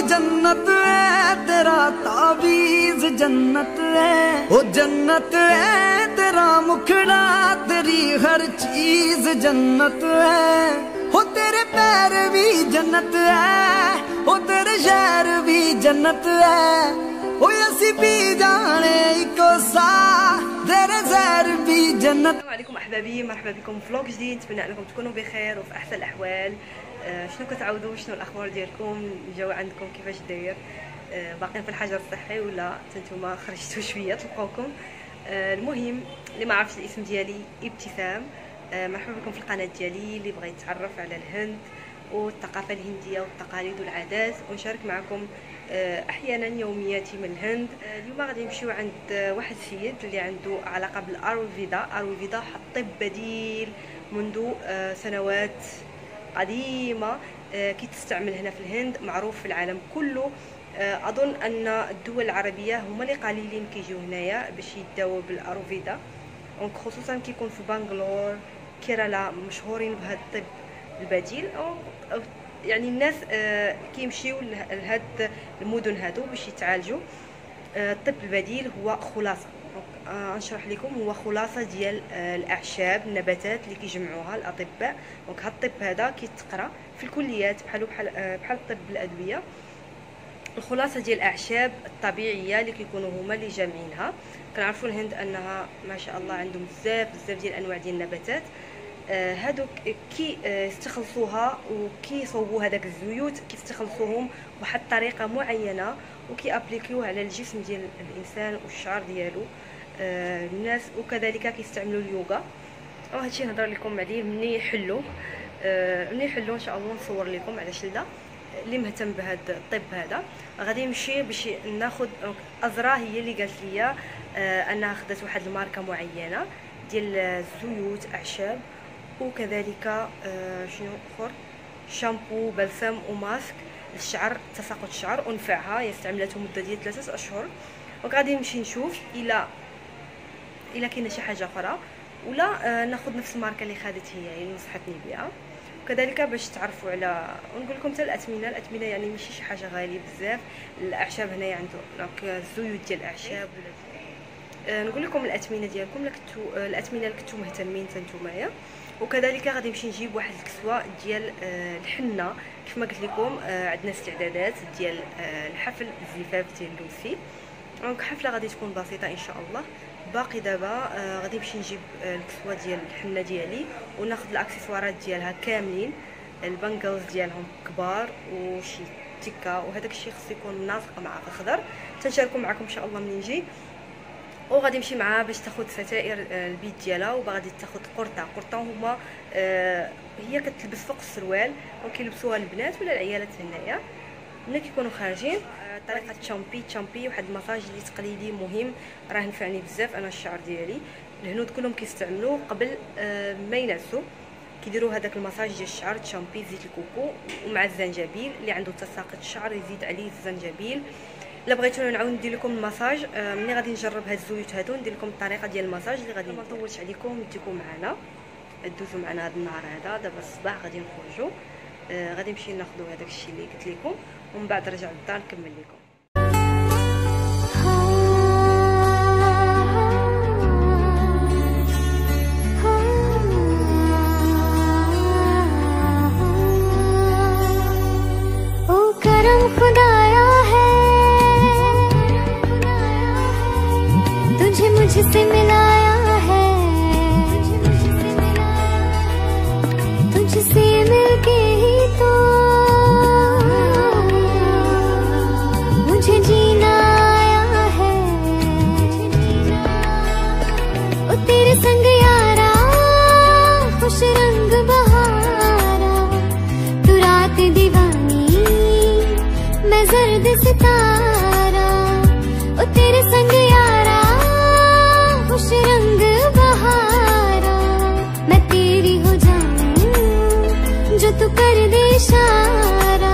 जन्नत है तेरा ताबीज जन्नत है, ओ जन्नत है तेरा मुखड़ा तेरी हर चीज जन्नत है, ओ तेरे पैर भी जन्नत है, ओ तेरे शहर भी जन्नत है, ओ असी भी जाने इको सा तेरे शहर भी जन्नत। السلام عليكم احبابي، مرحبا بكم في فلوق جديد. نتمنى انكم تكونوا بخير وفي احسن الاحوال. شنو كتعاودوا؟ شنو الاخبار ديالكم؟ الجو عندكم كيفاش داير؟ باقيين في الحجر الصحي ولا نتوما خرجتوا شويه تلقاوكم؟ المهم اللي ما عرفش الاسم ديالي ابتسام. مرحبا بكم في القناه ديالي اللي بغى يتعرف على الهند والثقافه الهنديه والتقاليد والعادات، ونشارك معكم احيانا يومياتي من الهند. اليوم غادي نمشيو عند واحد السيد اللي عنده علاقه بالاروفيدا. اروفيدا طب بديل منذ سنوات قديمه كيتستعمل هنا في الهند، معروف في العالم كله. اظن ان الدول العربيه هما اللي قليلين كيجيو هنايا باش يداووا بالاروفيدا، دونك خصوصا كيكون في بنغلور كيرالا مشهورين بهذا الطب البديل، أو يعني الناس كيمشيو لهاد المدن هادو باش يتعالجوا. الطب البديل هو خلاصه، نشرح لكم، هو خلاصه ديال الاعشاب النباتات اللي كيجمعوها الاطباء. دونك هاد الطب هذا كيتقرا في الكليات بحال الطب الادويه. الخلاصه ديال الاعشاب الطبيعيه اللي كيكونوا هما اللي جامعينها. كنعرفوا الهند انها ما شاء الله عندهم بزاف ديال الانواع ديال النباتات. هادوك كي يستخلصوها وكيصوبوا هذاك الزيوت كيستخلصوهم بواحد الطريقه معينه وكيابليكيوه على الجسم ديال الانسان والشعر ديالو الناس، وكذلك كيستعملوا اليوغا. وهادشي نهضر لكم عليه مني يحلو ان شاء الله نصور لكم. علاش لا؟ اللي مهتم بهذا الطب هذا غادي نمشي باش ناخذ ازرا. هي اللي قالت لي انها خدات واحد الماركه معينه ديال الزيوت اعشاب، وكذلك شنو اخر، شامبو بلسم وماسك للشعر، تساقط الشعر، ونفعها. هي استعملته مده ديال 3 اشهر. وغادي نمشي نشوف الا كاينه شي حاجه اخرى، ولا ناخذ نفس الماركه اللي خدت هي اللي نصحتني بها. وكذلك باش تعرفوا على، ونقول لكم حتى الاثمنه يعني ماشي شي حاجه غاليه بزاف. الاعشاب هنايا عنده الزيوت ديال الاعشاب. نقول لكم الاثمنه ديالكم، الاثمنه اللي كنتو مهتمين نتومايا. وكذلك غادي نمشي نجيب واحد الكسوه ديال الحنه. كيف ما قلت لكم عندنا استعدادات ديال الحفل الزفاف ديال لوسي. دونك حفله غادي تكون بسيطه ان شاء الله. باقي دابا غادي نمشي نجيب الكسوه ديال الحنه ديالي، وناخذ الاكسسوارات ديالها كاملين، البنجلز ديالهم كبار وشي تيكا، وهذاك الشيء خصو يكون مناسق مع الخضر. تنشاركوا معكم ان شاء الله من نجي. وغادي نمشي معاها باش تاخذ ستائر البيت ديالها، وغادي تاخذ قرطه هما هي كتلبس فوق السروال، وكيلبسوها البنات ولا العيالات هنايا ملي كيكونوا خارجين. طريقه تشامبي واحد المساج اللي تقليدي مهم، راه نفعني بزاف انا الشعر ديالي. الهنود كلهم كيستعملوه قبل ما ينعسوا، كيديروا هذاك المساج ديال الشعر تشامبي زيت الكوكو ومع الزنجبيل. اللي عنده تساقط الشعر يزيد عليه الزنجبيل. الا بغيتوني نعاود ندير لكم المساج ملي غادي نجرب هاد الزيوت هادو، ندير لكم الطريقه ديال المساج اللي غادي ما نطولش عليكم. نديكم معنا، دوزوا معنا هاد النهار هذا. دابا الصباح غادي نخرجوا، غادي نمشي ناخذوا هذاك الشيء اللي قلت لكم، ومن بعد نرجع للدار نكمل لكم. मुझसे मिलाया है, तुझसे मिलके ही तो मुझे जीना आया है। ओ तेरे संग यारा खुश रंग बहारा, तू रात दीवानी मैं जर्द सितारा। ओ तेरे संग यारा खुश रंग बहारा, मैं तेरी हो जाऊं जो तू कर दे इशारा।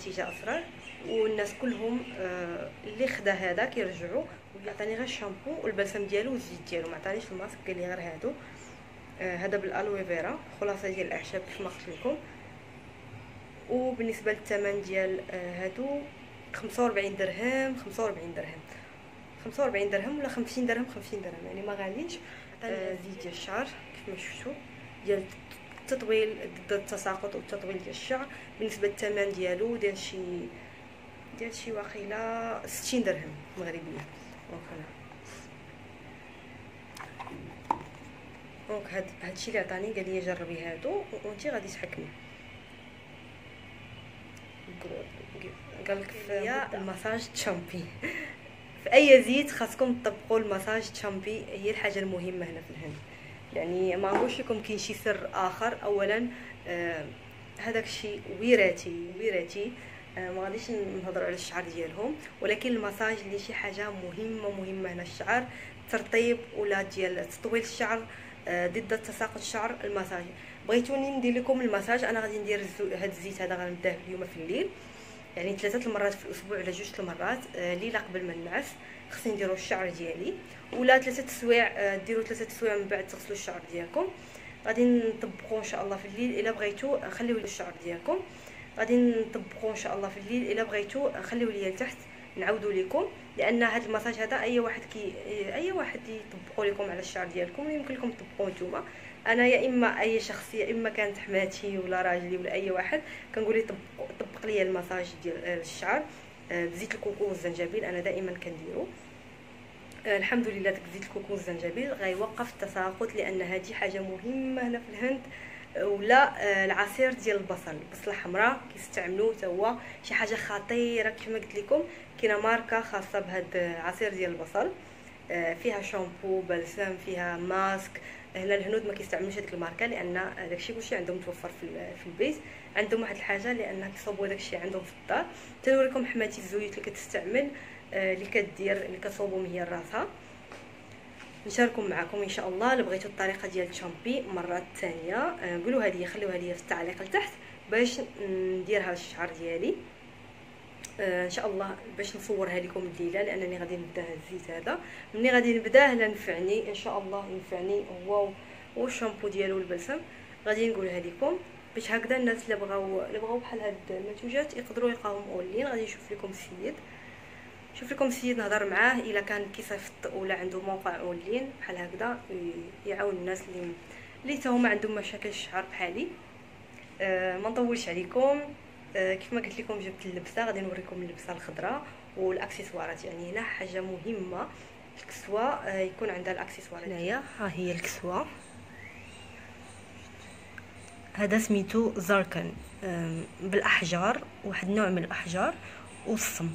النتيجه اسرع، والناس كلهم اللي خدا هذا كيرجعوا ويعطيني غير الشامبو والبلسم ديالو والزيت ديالو، ما عطانيش الماسك، قال لي غير هادو. هذا بالالوي فيرا، خلاصه ديال الاعشاب كيف ما قلت لكم. وبالنسبه للثمن ديال هادو 45 درهم 45 درهم 45 درهم ولا 50 درهم 50 درهم، يعني ما غاليينش. زيت ديال الشعر كيف ما شفتوا ديال التطويل ضد التساقط والتطويل ديال الشعر. بالنسبه للثمن ديالو ديال شي واقيلا 60 درهم مغربيه. دونك هادشي اللي عطاني، قال لي جربي هادو وانتي غادي تحكمي. قال لك فيا المساج تشامبي في اي زيت خاصكم تطبقوا المساج تشامبي، هي الحاجه المهمه هنا في الهند. يعني ما نقولش لكم كاين شي سر اخر. اولا هذاك الشيء ويراتي ما غاديش نهضروا على الشعر ديالهم، ولكن المساج اللي شي حاجه مهمه هنا الشعر، ترطيب ولا ديال تطويل الشعر ضد تساقط الشعر. المساج بغيتوني ندير لكم المساج، انا غادي ندير هذا الزيت هذا غنبداه اليوم في الليل، يعني 3 المرات في الاسبوع ولا 2 المرات. ليله قبل ما ننعس خصني نديروا الشعر ديالي، ولا 3 سوايع ديروا 3 سوايع من بعد تغسلوا الشعر ديالكم. غادي نطبقوا ان شاء الله في الليل الا بغيتوا، خليوا لي الشعر ديالكم. غادي نطبقوا ان شاء الله في الليل الا بغيتوا، خليوا لي لتحت نعاودوا لكم، لان هذا المساج هذا اي واحد يطبقوا لكم على الشعر ديالكم، يمكن لكم تطبقوه نتوما. انا يا اما اي شخص، يا اما كانت حماتي ولا راجلي ولا اي واحد كنقول لي طبق لي المساج ديال الشعر بزيت الكوكو والزنجبيل، انا دائما كنديرو. الحمد لله داك زيت الكوكو والزنجبيل غيوقف التساقط، لان هذه حاجه مهمه هنا في الهند. ولا العصير ديال البصل الحمراء كيستعملوه حتى هو شي حاجه خطيره. كما قلت لكم كاينه ماركه خاصه بهذا العصير ديال البصل، فيها شامبو، بلسم، فيها ماسك. هنا الهنود ما كيستعملوش هذيك الماركه، لان داكشي كلشي عندهم متوفر في البيت. عندهم واحد الحاجه لان كيصوبوا داكشي عندهم في الدار. تنوريكم حماتي الزويت اللي كتستعمل، اللي كدير اللي كتصوبهم هي راسها. نشارككم معكم ان شاء الله. اللي بغيتوا الطريقه ديال الشامبي مره ثانيه قولوها لي، خليوها لي في التعليق لتحت باش نديرها للشعر ديالي ان شاء الله، باش نصورها لكم الليله، لانني غادي نبدا الزيت هذا. ملي غادي نبداه لنفعني ان شاء الله، ينفعني هو والشامبو ديالو والبلسم، غادي نقولها لكم باش هكذا الناس اللي بغاو بحال هاد المنتوجات يقدروا يلقاوهم اونلاين. غادي نشوف لكم السيد نهضر معاه الا كان كيصيفط ولا عنده موقع اونلاين بحال هكذا يعاون الناس اللي حتى هما عندهم مشاكل الشعر بحالي. ما نطولش عليكم. كيف ما قلت لكم جبت اللبسه، غادي نوريكم اللبسه الخضراء والاكسسوارات. يعني هنا حاجه مهمه الكسوه يكون عندها الاكسسوارات. هنايا ها هي الكسوه، هذا سميتو زركن بالاحجار، واحد النوع من الاحجار والصم.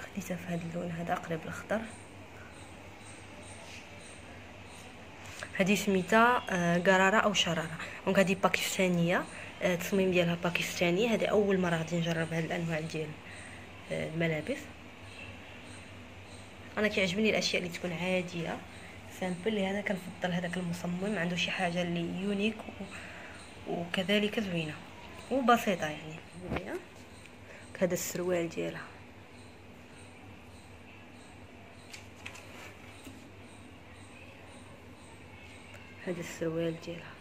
خديتها في هذا اللون هذا قريب الاخضر. هذه سميتها قراره او شراره. دونك هذه باكستانيه، التصميم ديالها باكستاني. هذه اول مره غادي نجرب هذه الانواع ديال الملابس. انا كيعجبني الاشياء اللي تكون عاديه سامبل، لهذا كنفضل هذاك المصمم عنده شي حاجه اللي يونيك وكذلك زوينه وبسيطه. يعني هذا السروال ديالها، هذا السروال ديالها.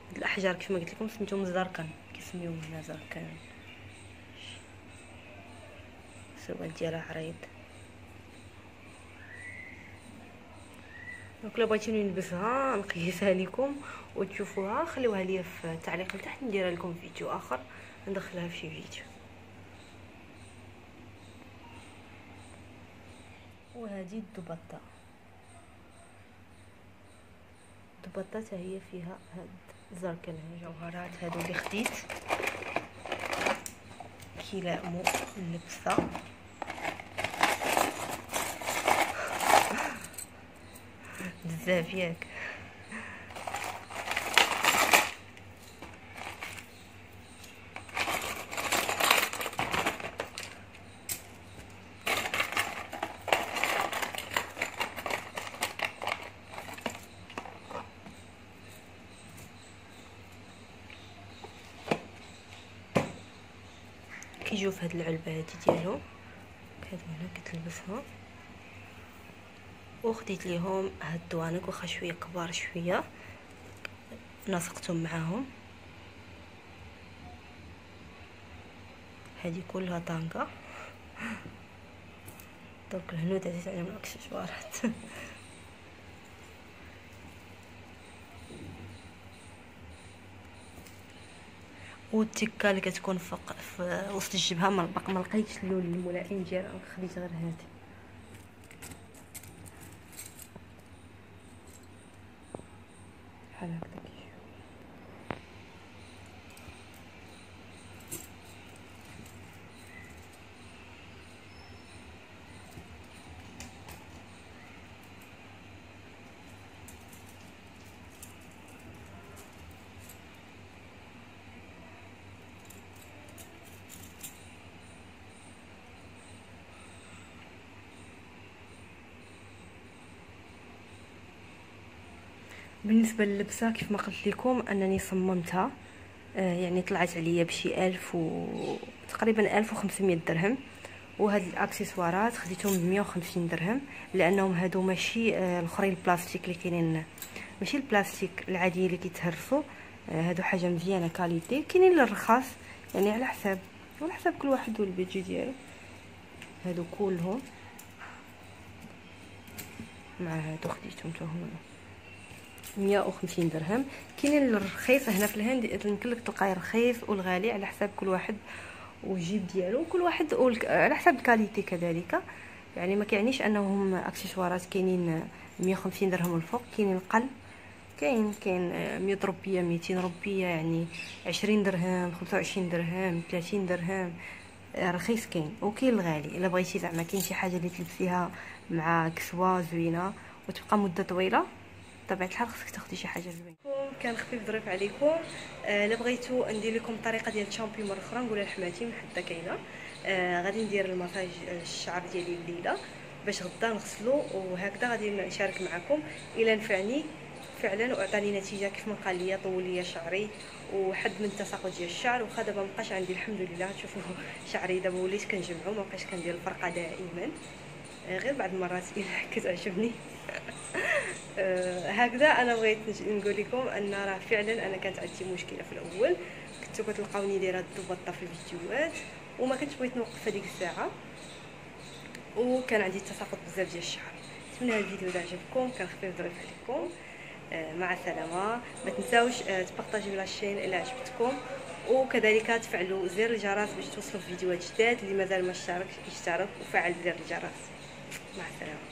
هاد الاحجار كيف ما قلت لكم سميتهم الزركن، كيسميوهم هنا زركن. السروال ديالها عريض. دونك الا بغيتوني نلبسها نقيسها لكم وتشوفوها، خليوها لي في التعليق لتحت، نديرها لكم فيديو اخر، ندخلها في شي فيديو. وهذه الدبطه حتى هي فيها هاد الزركن جوهرات هادو اللي خديت كيلائموا اللبسه. بزاف ياك. كيجيو في هاد العلبه هادي ديالهم. هادو هنا كتلبسها، وخديت ليهم هاد الدوانك واخا شويه كبار شويه، نسقتهم معاهم. هذه كلها طانقه. دونك الهنود عزيز عليهم الاكسسوارات. والتكه اللي كتكون فوق في وسط الجبهه ما لقيتش اللون الملائم ديالها، خديت غير هذه. بحال هكا كيجيو. بالنسبه للبسه كيف ما قلت لكم انني صممتها، يعني طلعت عليا بشي 1000 تقريبا 1500 درهم. وهاد الاكسسوارات خديتهم ب 150 درهم، لانهم هادو ماشي الاخرين البلاستيك اللي كاينين، ماشي البلاستيك العادي اللي كيتهرسوا. هادو حاجه مزيانه كاليتي. كاينين الرخاص يعني على حساب كل واحد والبيجي ديالو. هادو كلهم مع هادو خديتهم حتى هما 150 درهم. كاينين الرخيص هنا في الهند، يمكن لك تلقاي رخيص والغالي على حساب كل واحد والجيب ديالو، كل واحد على حساب الكاليتي كذلك. يعني ما كيعنيش انهم اكسسوارات كاينين 150 درهم والفوق، كاينين قل، كاين 100 روبيه 200 روبيه، يعني 20 درهم 25 درهم 30 درهم رخيص كاين. وكاين الغالي الا بغيتي زعما كاين شي حاجه اللي تلبسيها مع كسوه زوينه وتبقى مده طويله، بطبيعه الحال خصك تاخدي شي حاجه زوينه. كان خفيف ظريف عليكم. الا بغيتو ندير لكم الطريقه ديال الشامبي مره اخرى نقولها لحماتي حتى كاينه. غادي ندير المساج الشعر ديالي الليله باش غدا نغسلو، وهكذا غادي نشارك معكم الى نفعني فعلا واعطاني نتيجه كيف ما قال لي. طول لي شعري وحد من التساقط ديال الشعر، وخا دابا مابقاش عندي الحمد لله. تشوفوا شعري دابا وليت كنجمعو، مابقاش كندير الفرقه دائما، غير بعض المرات الا كتعجبني. هكذا انا بغيت نقول لكم ان راه فعلا انا كانت عندي مشكله في الاول، كنتو كتلقاوني دايره الضبطه في الفيديوهات وما كنتش بغيت نوقف هذيك الساعه، وكان عندي تساقط بزاف ديال الشعر. نتمنى هذا الفيديو دا عجبكم، كان خفيف ظريف عليكم. مع السلامه. ما تنساوش تبارطاجيو لاشين الا عجبتكم، وكذلك تفعلوا زر الجرس باش توصلوا فيديوهات جداد. اللي مازال ما اشترك يشترك وفعل زر الجرس. مع السلامه.